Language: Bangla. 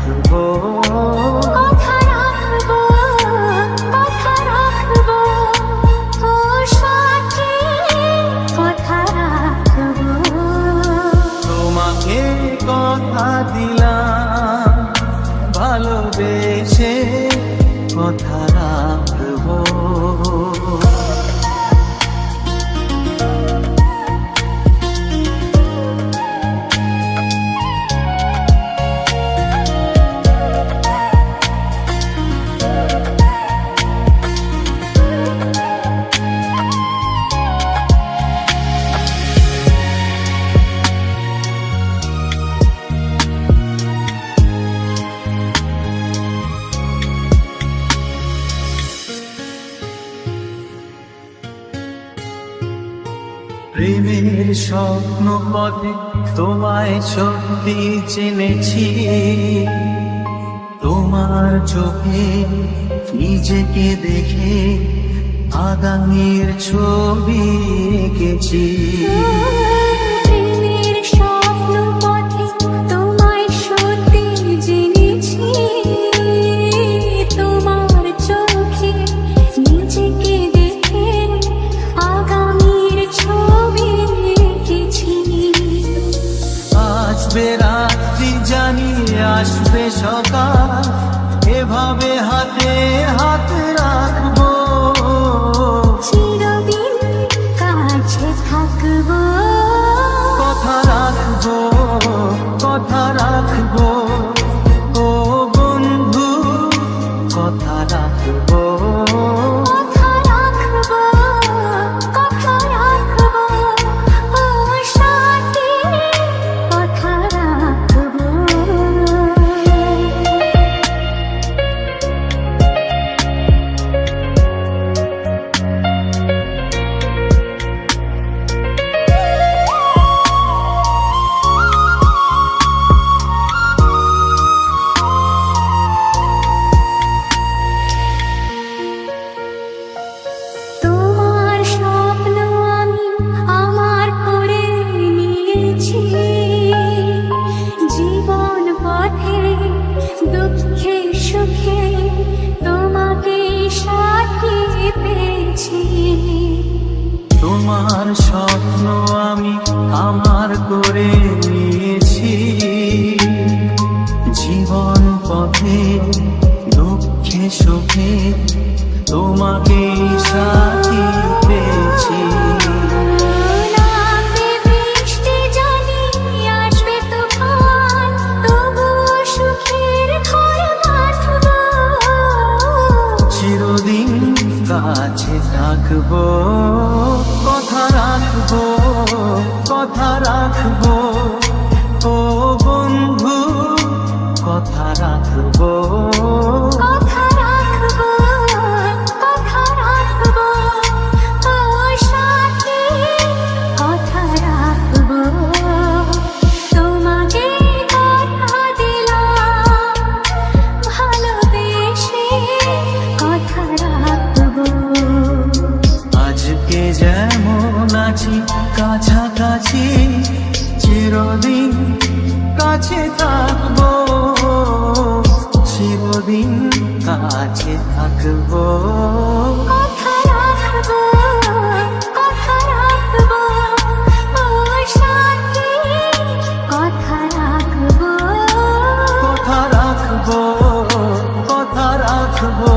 রাখবো, কথা রাখবো, কথা রাখবো, ও সাথী কথা রাখবো। তোমাকে কথা দিলাম, ভালোবেসে কথা রাখবো। প্রেমের স্বপ্ন পথে তোমায় সত্যি চিনেছি, তোমার চোখে নিজেকে দেখে আগামীর ছবি এঁকেছি। প্রেমের স্বপ্ন পথে তোমায় সত্যি জেনেছি, তোমার চোখে নিজেকে দেখে আগামীর ছবি এঁকেছি। আসবে রাত্রি জানি আসবে সকাল, এভাবে হাতে হাত রাখবো, চিরদিন কাছে থাকবো, কথা রাখবো, কথা রাখবো, ও বন্ধু কথা রাখবো। কথা রাখবো, কথা রাখবো, ও সাথী কথা রাখবো। তোমার স্বপ্ন আমি আমার করে নিয়েছি, জীবন পথে দুঃখে সুখে তোমাকে সাথী পেয়েছি। তোমার স্বপ্ন আমি আমার করে নিয়েছি, জীবন পথে দুঃখে সুখে তোমাকে সাথী পেয়েছি। নামবে বৃষ্টি জানি আসবে তুফান, তবুও সুখের ঘর বাঁধবো, চিরদিন কাছে থাকবো, কথা রাখবো, কথা রাখবো, ও বন্ধু কথা রাখবো। কথা রাখবো, কথা রাখবো, ও সাথী কথা রাখবো। তোমাকে কথা দিলাম, ভালোবেসে কথা রাখবো। আজকে যেমন আছি কাছাকাছি, চিরদিন কাছে থাকবো, চিরদিন কাছে থাকবো। কথা রাখবো, কথা রাখবো, ও সাথী কথা রাখবো। কথা রাখবো, কথা রাখবো।